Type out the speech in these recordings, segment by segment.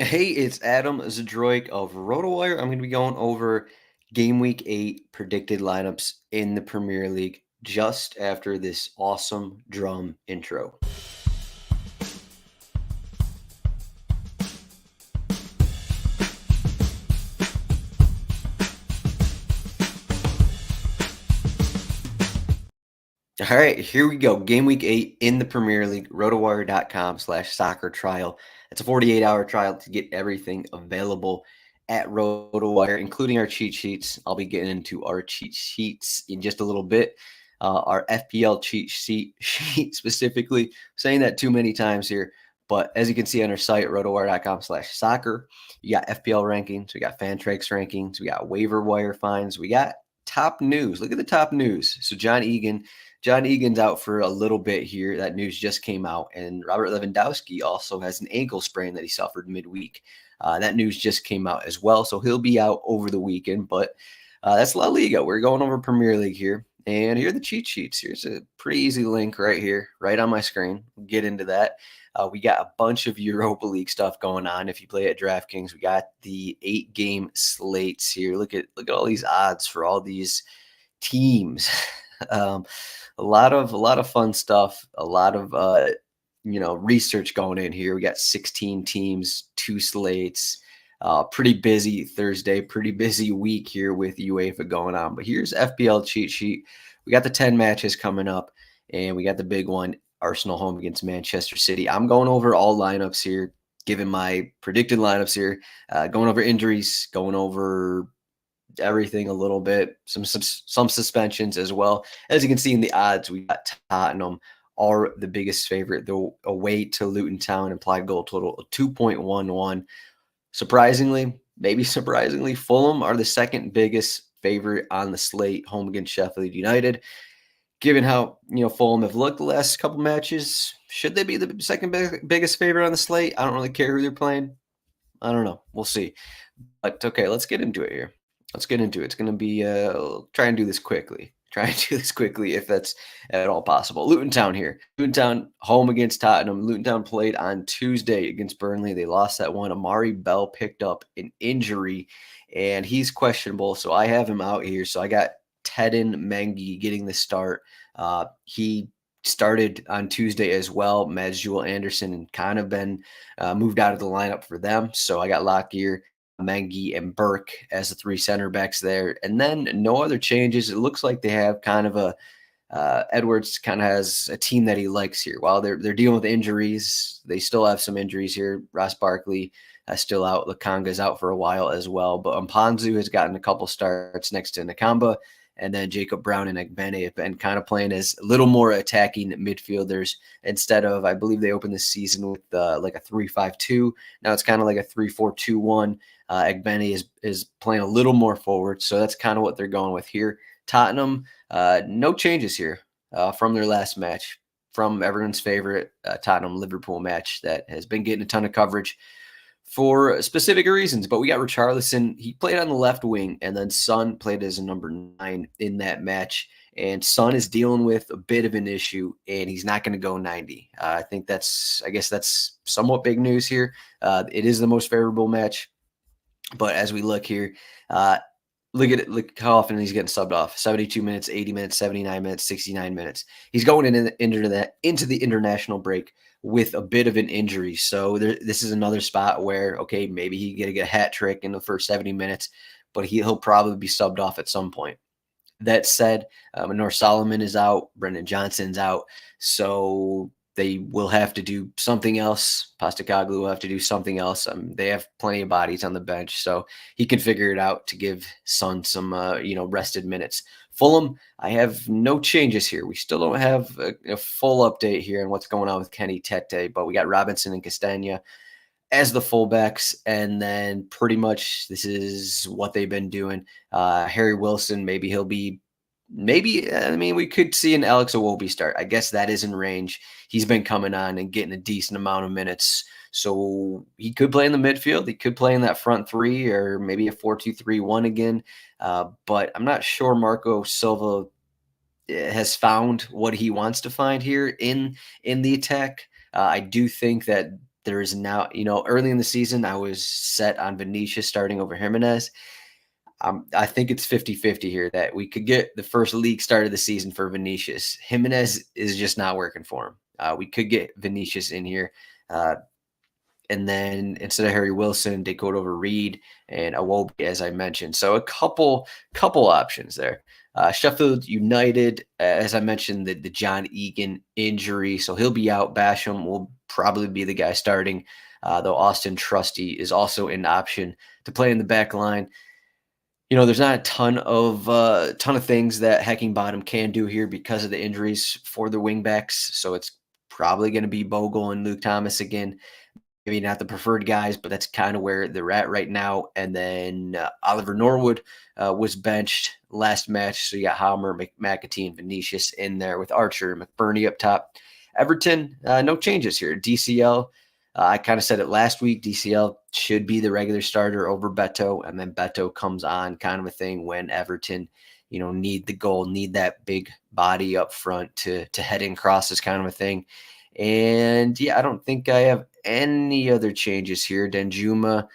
Hey, it's Adam Zdroik of RotoWire. I'm going to be going over Game Week 8 predicted lineups in the Premier League just after this awesome drum intro. All right, here we go. Game Week 8 in the Premier League, rotowire.com/soccer trial. It's a 48-hour trial to get everything available at RotoWire, including our cheat sheets. I'll be getting into our cheat sheets in just a little bit. Our FPL cheat sheet specifically, saying that too many times here. But as you can see on our site, rotowire.com/soccer, you got FPL rankings, we got Fantrax rankings, we got waiver wire finds, we got top news. Look at the top news. So John Egan's out for a little bit here. That news just came out. And Robert Lewandowski also has an ankle sprain that he suffered midweek. That news just came out as well. So he'll be out over the weekend. But that's La Liga. We're going over Premier League here. And here are the cheat sheets. Here's a pretty easy link right here, right on my screen. We'll get into that. We got a bunch of Europa League stuff going on. If you play at DraftKings, we got the 8-game slates here. Look at all these odds for all these teams. um, a lot of fun stuff. A lot of research going in here. We got 16 teams, 2 slates. Pretty busy Thursday, pretty busy week here with UEFA going on. But here's FPL cheat sheet. We got the 10 matches coming up, and we got the big one, Arsenal home against Manchester City. I'm going over all lineups here, giving my predicted lineups here, going over injuries, going over everything a little bit, some suspensions as well. As you can see in the odds, we got Tottenham are the biggest favorite. They're away to Luton Town, implied goal total of 2.11. Surprisingly, maybe surprisingly, Fulham are the second biggest favorite on the slate, home against Sheffield United. Given how Fulham have looked the last couple matches, should they be the second biggest favorite on the slate? I don't really care who they're playing. I don't know. We'll see. But okay, let's get into it here. Let's get into it. It's going to be try and do this quickly. Try and do this quickly if that's at all possible. Luton Town here. Luton Town home against Tottenham. Luton Town played on Tuesday against Burnley. They lost that one. Amari Bell picked up an injury, and he's questionable. So I have him out here. So I got Teden Mengi getting the start. He started on Tuesday as well. Mads Anderson and kind of been moved out of the lineup for them. So I got Lockyer, Mengi, and Burke as the 3 center backs there. And then no other changes. It looks like they have kind of a Edwards kind of has a team that he likes here. While they're dealing with injuries, they still have some injuries here. Ross Barkley still out. Lakonga's out for a while as well. But Mpanzu has gotten a couple starts next to Nakamba. And then Jacob Brown and Egbene have been kind of playing as a little more attacking midfielders instead of, I believe they opened this season with like a 3-5-2. Now it's kind of like a 3-4-2-1. Egbene is playing a little more forward. So that's kind of what they're going with here. Tottenham, no changes here from their last match, from everyone's favorite Tottenham-Liverpool match that has been getting a ton of coverage for specific reasons. But we got Richarlison. He played on the left wing, and then Son played as a number 9 in that match. And Son is dealing with a bit of an issue, and he's not going to go 90. I guess that's somewhat big news here. It is the most favorable match. But as we look here, look at it. Look how often he's getting subbed off: 72 minutes, 80 minutes, 79 minutes, 69 minutes. He's going into the international break with a bit of an injury. So this is another spot where, okay, maybe he get a hat trick in the first 70 minutes, but he'll probably be subbed off at some point. That said, Manor Solomon is out, Brendan Johnson's out, so they will have to do something else. Postacoglu will have to do something else. They have plenty of bodies on the bench, so he can figure it out to give Son some rested minutes. Fulham, I have no changes here. We still don't have a full update here on what's going on with Kenny Tete, but we got Robinson and Castagna as the fullbacks, and then pretty much this is what they've been doing. Harry Wilson, maybe we could see an Alex Iwobi start. I guess that is in range. He's been coming on and getting a decent amount of minutes, so he could play in the midfield. He could play in that front 3 or maybe a 4-2-3-1 again. But I'm not sure Marco Silva has found what he wants to find here in the attack. I do think that there is now, early in the season, I was set on Vinicius starting over Jimenez. I think it's 50-50 here that we could get the first league start of the season for Vinicius. Jimenez is just not working for him. We could get Vinicius in here. And then instead of Harry Wilson, they go over Reed and Iwobi, as I mentioned. So a couple options there. Sheffield United, as I mentioned, the John Egan injury, so he'll be out. Basham will probably be the guy starting, though Austin Trusty is also an option to play in the back line. There's not a ton of things that Heckingbottom can do here because of the injuries for the wingbacks. So it's probably going to be Bogle and Luke Thomas again. Maybe not the preferred guys, but that's kind of where they're at right now. And then Oliver Norwood was benched last match. So you got Halmer, McAtee, and Vinicius in there with Archer and McBurney up top. Everton, no changes here. DCL, I kind of said it last week. DCL should be the regular starter over Beto. And then Beto comes on, kind of a thing when Everton, need the goal, need that big body up front to head in crosses, kind of a thing. And yeah, I don't think I have any other changes here. Danjuma,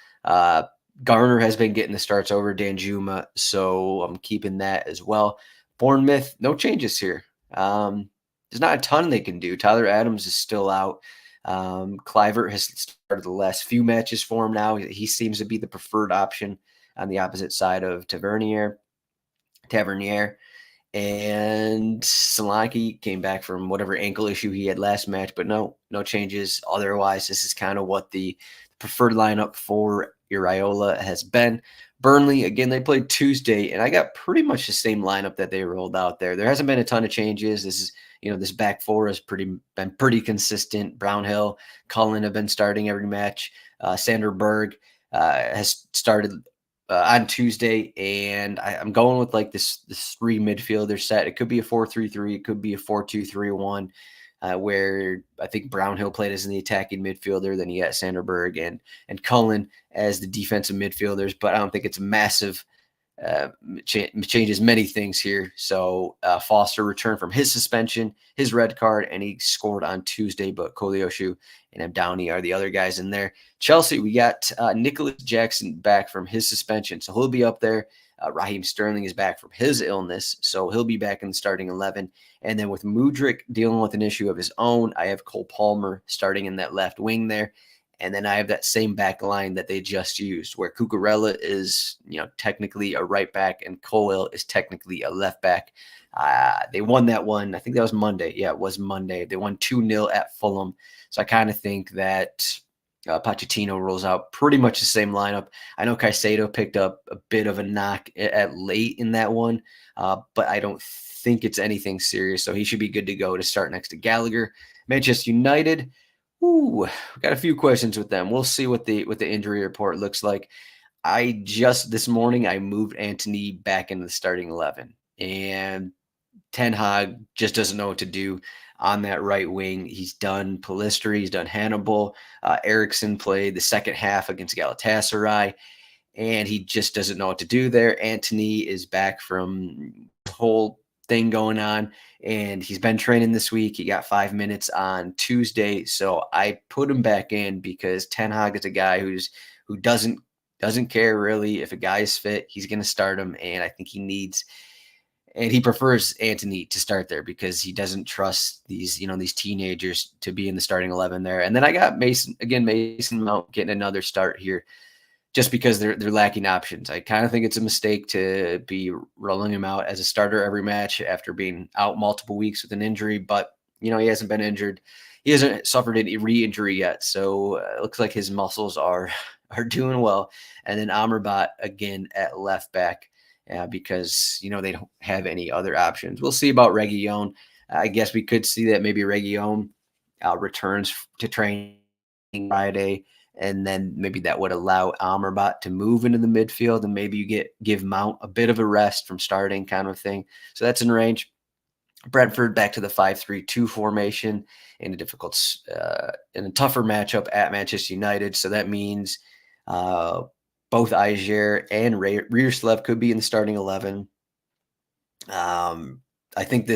Garner has been getting the starts over Danjuma, so I'm keeping that as well. Bournemouth, no changes here. There's not a ton they can do. Tyler Adams is still out. Clivert has started the last few matches for him now. He seems to be the preferred option on the opposite side of Tavernier. And Solanke came back from whatever ankle issue he had last match, but no changes. Otherwise, this is kind of what the preferred lineup for Iraola has been. Burnley, again, they played Tuesday, and I got pretty much the same lineup that they rolled out there. There hasn't been a ton of changes. This is, this back four has been pretty consistent. Brownhill, Cullen have been starting every match. Sander Berg has started on Tuesday, and I'm going with like this three midfielder set. It could be a 4-3-3, it could be a 4-2-3-1, where I think Brownhill played as the attacking midfielder. Then you got Sanderberg and Cullen as the defensive midfielders, but I don't think it's massive. Changes many things here. So Foster returned from his suspension, his red card, and he scored on Tuesday, but Koleoshu and Downey are the other guys in there. Chelsea, we got Nicholas Jackson back from his suspension, so he'll be up there. Raheem Sterling is back from his illness, so he'll be back in the starting 11. And then with Mudryk dealing with an issue of his own, I have Cole Palmer starting in that left wing there. And then I have that same back line that they just used, where Cucurella is, technically a right back and Colwell is technically a left back. They won that one. I think that was Monday. Yeah, it was Monday. They won 2-0 at Fulham. So I kind of think that Pochettino rolls out pretty much the same lineup. I know Caicedo picked up a bit of a knock at late in that one, but I don't think it's anything serious. So he should be good to go to start next to Gallagher. Manchester United. We got a few questions with them. We'll see what the injury report looks like. This morning I moved Antony back into the starting 11, and Ten Hag just doesn't know what to do on that right wing. He's done Pellistri, he's done Hannibal. Eriksson played the second half against Galatasaray, and he just doesn't know what to do there. Antony is back from the whole thing going on, and he's been training this week. He got 5 minutes on Tuesday, so I put him back in because Ten Hag is a guy who doesn't care really. If a guy is fit, he's going to start him, and I think he prefers Antony to start there because he doesn't trust these teenagers to be in the starting 11 there. And then I got Mason Mount getting another start here, just because they're lacking options. I kind of think it's a mistake to be rolling him out as a starter every match after being out multiple weeks with an injury, but he hasn't been injured. He hasn't suffered any re-injury yet, so it looks like his muscles are doing well. And then Amrabat again at left back because they don't have any other options. We'll see about Reguilon. I guess we could see that maybe Reguilon returns to training Friday, and then maybe that would allow Amrabat to move into the midfield, and maybe you give Mount a bit of a rest from starting, kind of thing. So that's in range. Brentford back to the 5-3-2 formation in a tougher matchup at Manchester United. So that means both Ajer and Reerslev could be in the starting 11. I think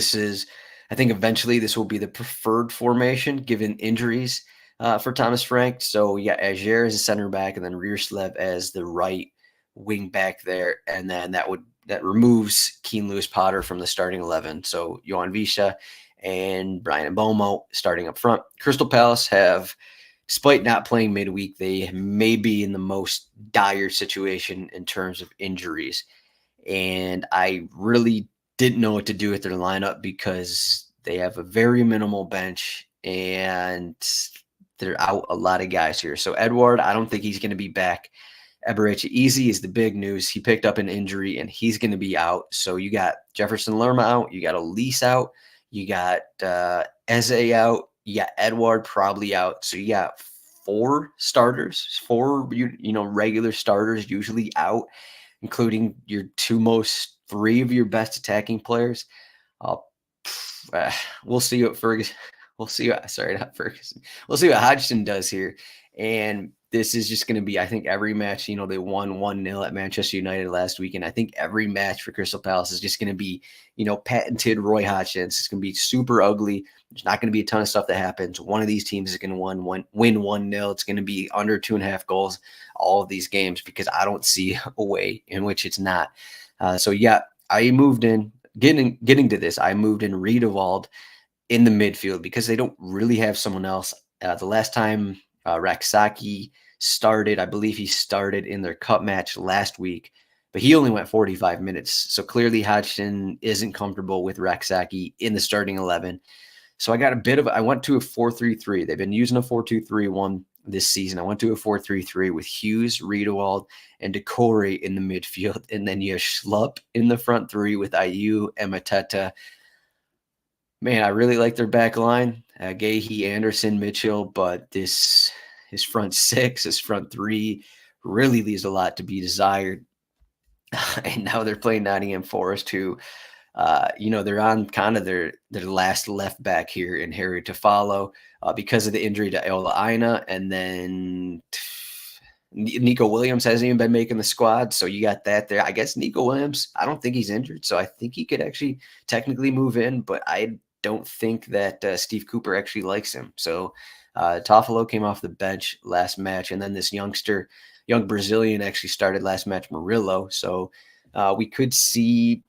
eventually this will be the preferred formation given injuries. for Thomas Frank. So yeah, Ajer as a center back, and then Reerslev as the right wing back there, and then that removes Keen Lewis Potter from the starting 11. So Johan Visha and Brian Mbomo starting up front. Crystal Palace have, despite not playing midweek, they may be in the most dire situation in terms of injuries. And I really didn't know what to do with their lineup because they have a very minimal bench and they're out a lot of guys here. So Edward, I don't think he's going to be back. Eberechi Easy is the big news. He picked up an injury and he's going to be out. So you got Jefferson Lerma out, you got Elise out, you got Eze out, you got Edward probably out. So you got four starters, regular starters usually out, including your three of your best attacking players. Uh, we'll see what Ferguson. We'll see what. Sorry, not Ferguson. We'll see what Hodgson does here, and this is just going to be, I think, every match. They won 1-0 at Manchester United last week, and I think every match for Crystal Palace is just going to be, patented Roy Hodgson. It's going to be super ugly. There's not going to be a ton of stuff that happens. One of these teams is going to win 1-0. It's going to be under 2.5 goals all of these games because I don't see a way in which it's not. So yeah, I moved in. Getting to this, I moved in Riedewald in the midfield because they don't really have someone else. The last time Raksaki started, I believe he started in their cup match last week, but he only went 45 minutes. So clearly Hodgson isn't comfortable with Raksaki in the starting 11. So I went to a 4-3-3. They've been using a 4-2-3-1 this season. I went to a 4-3-3 with Hughes, Riedewald, and Decore in the midfield. And then you have Schlupp in the front three with Ayew and Mateta. Man, I really like their back line. Gahey, Anderson, Mitchell, but his front six, his front three really leaves a lot to be desired. And now they're playing Nottingham Forest, who they're on kind of their last left back here in Harry Tafalo because of the injury to Eola Aina. And then Nico Williams hasn't even been making the squad. So you got that there. I guess Nico Williams, I don't think he's injured. So I think he could actually technically move in, but I don't think that Steve Cooper actually likes him. So Tafalo came off the bench last match. And then this young Brazilian actually started last match, Murillo. So we could see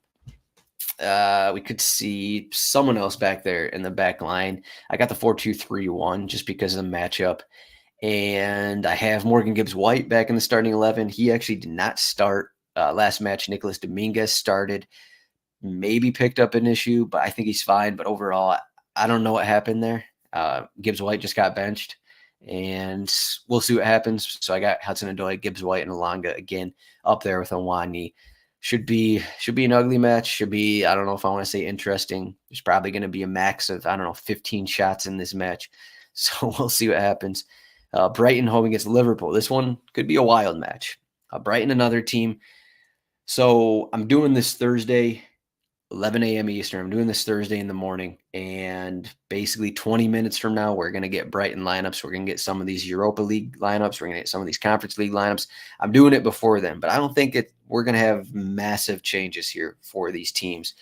someone else back there in the back line. I got the 4-2-3-1 just because of the matchup. And I have Morgan Gibbs-White back in the starting 11. He actually did not start last match. Nicholas Dominguez started, maybe picked up an issue, but I think he's fine. But overall, I don't know what happened there. Gibbs-White just got benched, and we'll see what happens. So I got Hudson-Odoi, Gibbs-White, and Alanga again up there with Onwani. Should be an ugly match. Should be, I don't know if I want to say interesting. There's probably going to be a max of, 15 shots in this match. So we'll see what happens. Brighton home against Liverpool. This one could be a wild match. Brighton, another team. So I'm doing this Thursday, 11 a.m. Eastern. I'm doing this Thursday in the morning. And basically 20 minutes from now, we're going to get Brighton lineups. We're going to get some of these Europa League lineups. We're going to get some of these Conference League lineups. I'm doing it before then, but I don't think we're going to have massive changes here for these teams.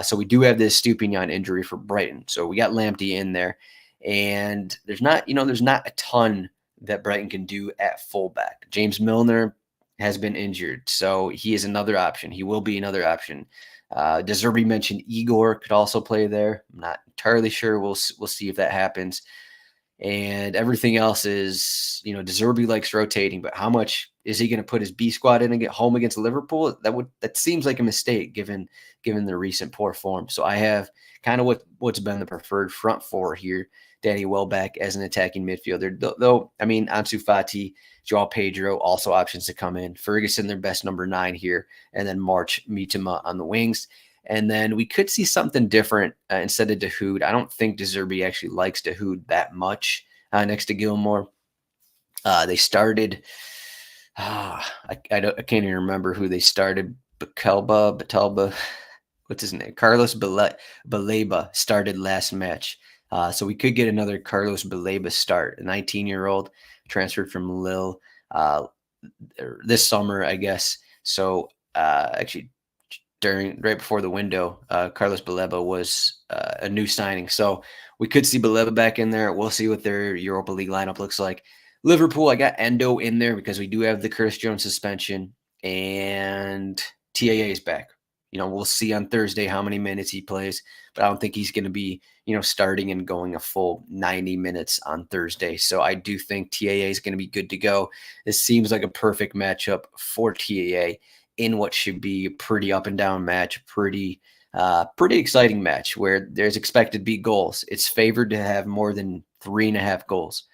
So we do have this Stupinian injury for Brighton. So we got Lamptey in there. And there's not a ton that Brighton can do at fullback. James Milner has been injured, so he is another option. He will be another option. De Zerbi mentioned Igor could also play there. I'm not entirely sure. We'll see if that happens. And everything else is, De Zerbi likes rotating, but how much is he going to put his B squad in and get home against Liverpool? That seems like a mistake given the recent poor form. So I have kind of what's been the preferred front four here. Danny Welbeck as an attacking midfielder, though. Ansu Fati, Joao Pedro, also options to come in. Ferguson, their best number 9 here, and then March Mitoma on the wings. And then we could see something different instead of Dahoud. I don't think De Zerbi actually likes Dahoud that much next to Gilmore. They started, I can't even remember who they started. Batalba, what's his name? Carlos Baleba started last match. So we could get another Carlos Baleba start, a 19-year-old transferred from Lille this summer, I guess. So actually, right before the window, Carlos Baleba was a new signing. So we could see Baleba back in there. We'll see what their Europa League lineup looks like. Liverpool, I got Endo in there because we do have the Curtis Jones suspension, and TAA is back. We'll see on Thursday how many minutes he plays, but I don't think he's going to be, starting and going a full 90 minutes on Thursday. So I do think TAA is going to be good to go. This seems like a perfect matchup for TAA in what should be a pretty up and down match, pretty exciting match where there's expected to be goals. It's favored to have more than 3.5 goals.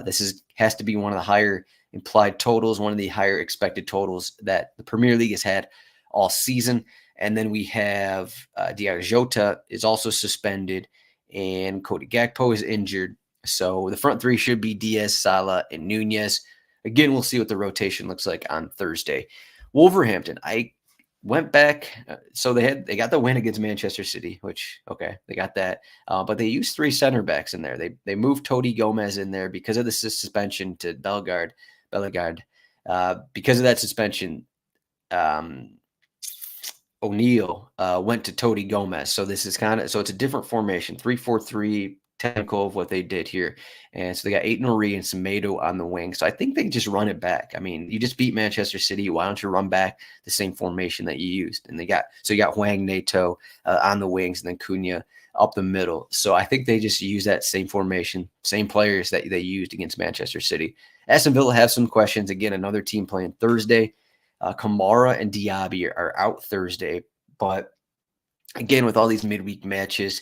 This has to be one of the higher implied totals, one of the higher expected totals that the Premier League has had all season. And then we have Diogo Jota is also suspended, and Cody Gakpo is injured. So the front three should be Diaz, Salah, and Nunez. Again, we'll see what the rotation looks like on Thursday. Wolverhampton, I went back. So they got the win against Manchester City, which, okay, they got that. But they used 3 center backs in there. They moved Toti Gomez in there because of the suspension to Bellegarde. Because of that suspension, O'Neill went to Toti Gomez. So this is so it's a different formation, 3-4-3, technical of what they did here. And so they got Aït-Nouri and Semedo on the wing. So I think they just run it back. I mean, you just beat Manchester City. Why don't you run back the same formation that you used? And you got Hwang Neto on the wings, and then Cunha up the middle. So I think they just use that same formation, same players that they used against Manchester City. Aston Villa have some questions. Again, another team playing Thursday. Kamara and Diaby are out Thursday. But again, with all these midweek matches,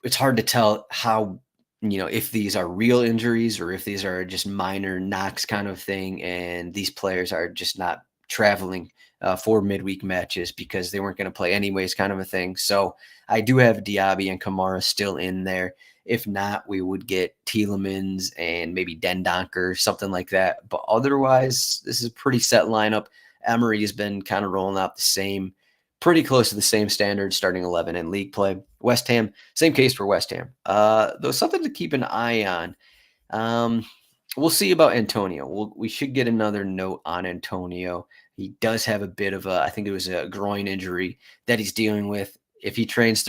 it's hard to tell how, if these are real injuries or if these are just minor knocks kind of thing. And these players are just not traveling for midweek matches because they weren't going to play anyways, kind of a thing. So I do have Diaby and Kamara still in there. If not, we would get Tielemans and maybe Dendoncker, something like that. But otherwise, this is a pretty set lineup. Emery has been kind of rolling out pretty close to the same standard starting 11 in league play. West Ham, same case for West Ham. Though something to keep an eye on. We'll see about Antonio. We should get another note on Antonio. He does have a bit of I think it was a groin injury that he's dealing with. If he trains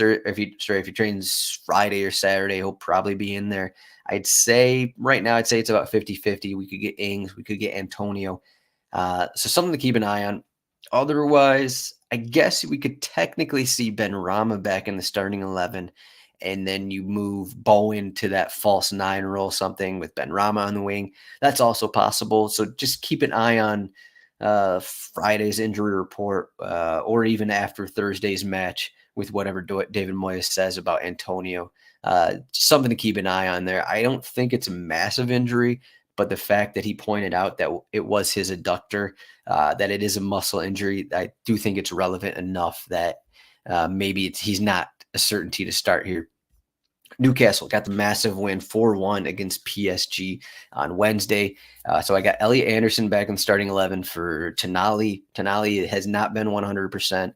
Friday or Saturday, he'll probably be in there. I'd say it's about 50-50. We could get Ings, we could get Antonio. So something to keep an eye on. Otherwise, I guess we could technically see Benrahma back in the starting 11, and then you move Bowen to that false 9 role, something with Benrahma on the wing. That's also possible. So just keep an eye on Friday's injury report or even after Thursday's match with whatever David Moyes says about Antonio. Something to keep an eye on there. I don't think it's a massive injury, but the fact that he pointed out that it was his adductor, that it is a muscle injury, I do think it's relevant enough that maybe he's not a certainty to start here. Newcastle got the massive win 4-1 against PSG on Wednesday. So I got Elliot Anderson back in starting 11 for Tonali. Tonali has not been 100%.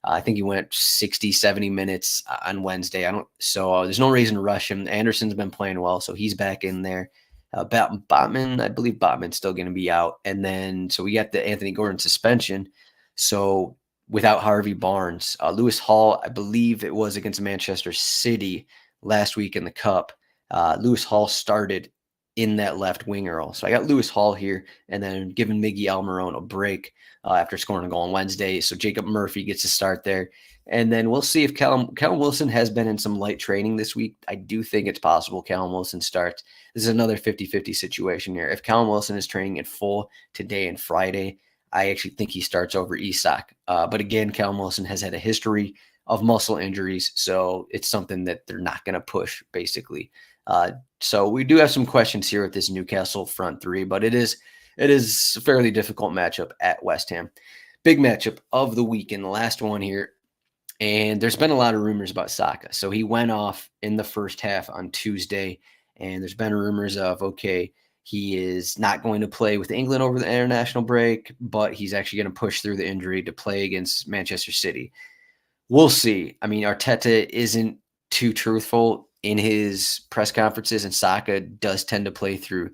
I think he went 60, 70 minutes on Wednesday. There's no reason to rush him. Anderson's been playing well, so he's back in there. Botman, I believe Botman's still going to be out. And then, so we got the Anthony Gordon suspension. So without Harvey Barnes, Lewis Hall, I believe it was against Manchester City last week in the Cup. Lewis Hall started in that left winger role. So I got Lewis Hall here, and then giving Miggy Almiron a break after scoring a goal on Wednesday. So Jacob Murphy gets to start there. And then we'll see if Callum Wilson has been in some light training this week. I do think it's possible Callum Wilson starts. This is another 50-50 situation here. If Callum Wilson is training in full today and Friday, I actually think he starts over Isak. But again, Callum Wilson has had a history of muscle injuries, so it's something that they're not going to push, basically. So we do have some questions here with this Newcastle front three, but it is a fairly difficult matchup at West Ham. Big matchup of the week, and the last one here. And there's been a lot of rumors about Saka. So he went off in the first half on Tuesday, and there's been rumors of, okay, he is not going to play with England over the international break, but he's actually going to push through the injury to play against Manchester City. We'll see. I mean, Arteta isn't too truthful in his press conferences, and Saka does tend to play through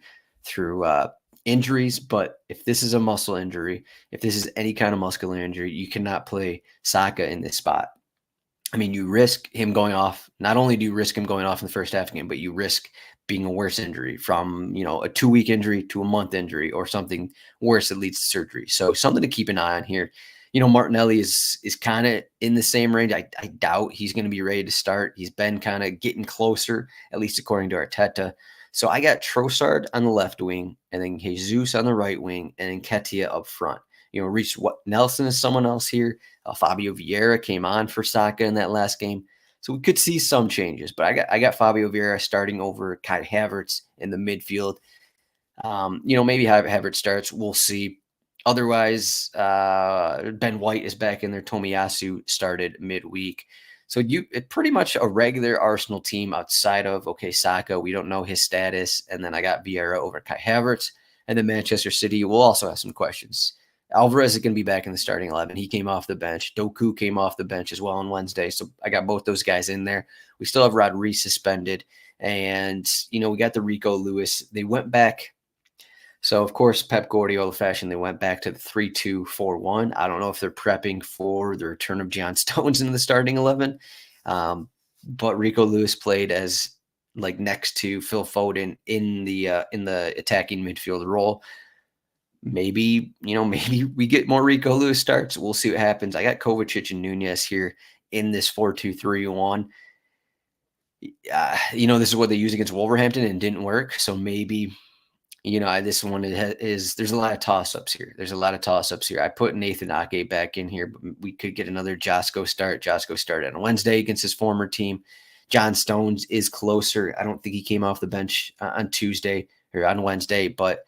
injuries, but if this is a muscle injury, if this is any kind of muscular injury, you cannot play Saka in this spot. I mean, you risk him going off. Not only do you risk him going off in the first half game, but you risk being a worse injury from, a 2-week injury to a month injury or something worse that leads to surgery. So something to keep an eye on here. Martinelli is kind of in the same range. I doubt he's going to be ready to start. He's been kind of getting closer, at least according to Arteta. So I got Trossard on the left wing, and then Jesus on the right wing, and then Ketia up front. Reece Nelson is someone else here. Fabio Vieira came on for Saka in that last game. So we could see some changes, but I got Fabio Vieira starting over Kai Havertz in the midfield. Maybe Havertz starts. We'll see. Otherwise, Ben White is back in there. Tomiyasu started midweek. So it's pretty much a regular Arsenal team outside of, Saka. We don't know his status. And then I got Vieira over Kai Havertz. And then Manchester City will also have some questions. Alvarez is going to be back in the starting 11. He came off the bench. Doku came off the bench as well on Wednesday. So I got both those guys in there. We still have Rodri suspended. And, we got the Rico Lewis. They went back. So, of course, Pep Guardiola fashion, they went back to the 3-2-4-1. I don't know if they're prepping for the return of John Stones in the starting 11. But Rico Lewis played as next to Phil Foden in the attacking midfield role. Maybe we get more Rico Lewis starts. We'll see what happens. I got Kovacic and Nunez here in this 4-2-3-1. This is what they used against Wolverhampton and didn't work. So maybe, this one is there's a lot of toss-ups here. I put Nathan Ake back in here, but we could get another Josko start. Josko started on Wednesday against his former team. John Stones is closer. I don't think he came off the bench on Tuesday or on Wednesday, but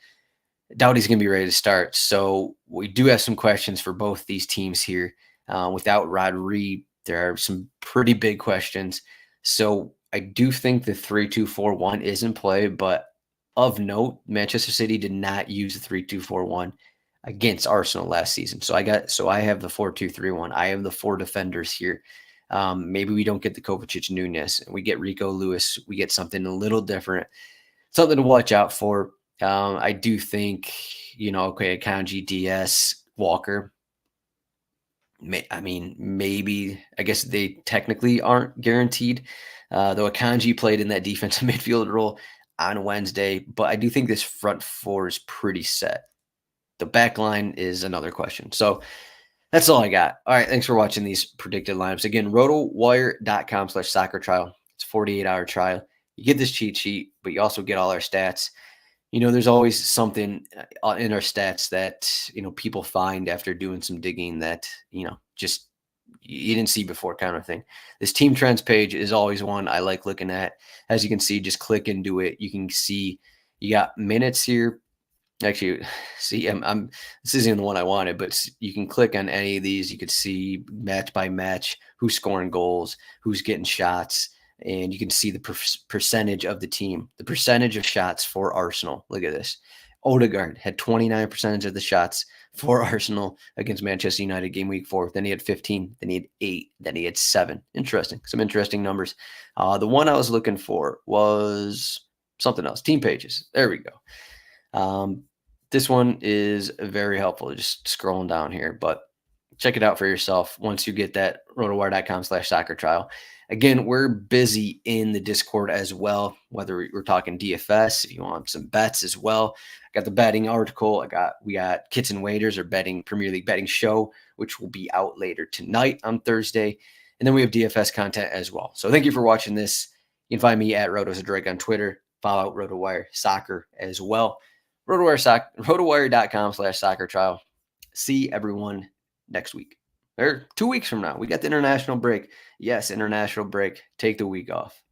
doubt he's going to be ready to start. So we do have some questions for both these teams here. Without Rodri, there are some pretty big questions. So I do think the 3-2-4-1 is in play, but of note, Manchester City did not use the 3-2-4-1 against Arsenal last season. So I have the 4-2-3-1. I have the 4 defenders here. Maybe we don't get the Kovacic Nunez. We get Rico Lewis. We get something a little different, something to watch out for. I do think, Akanji, DS, Walker. Maybe, I guess they technically aren't guaranteed, though Akanji played in that defensive midfield role on Wednesday. But I do think this front four is pretty set. The back line is another question. So that's all I got. All right, thanks for watching these predicted lineups. Again, rotowire.com/soccer trial. It's a 48-hour trial. You get this cheat sheet, but you also get all our stats. There's always something in our stats that, people find after doing some digging that, just you didn't see before kind of thing. This team trends page is always one I like looking at. As you can see, just click into it. You can see you got minutes here. Actually, see, this isn't the one I wanted, but you can click on any of these. You could see match by match, who's scoring goals, who's getting shots. And you can see the percentage of the team, the percentage of shots for Arsenal. Look at this. Odegaard had 29% of the shots for Arsenal against Manchester United game week 4. Then he had 15. Then he had 8. Then he had 7. Interesting. Some interesting numbers. The one I was looking for was something else. Team pages. There we go. This one is very helpful. Just scrolling down here. But check it out for yourself once you get that rotowire.com/soccer trial. Again, we're busy in the Discord as well, whether we're talking DFS, if you want some bets as well. I got the betting article. We got Kits and Waiters, or Premier League betting show, which will be out later tonight on Thursday. And then we have DFS content as well. So thank you for watching this. You can find me at Zdroik on Twitter. Follow out RotoWire Soccer as well. Rotowire.com/soccer trial. See everyone next week. Or 2 weeks from now. We got the international break. Yes, international break. Take the week off.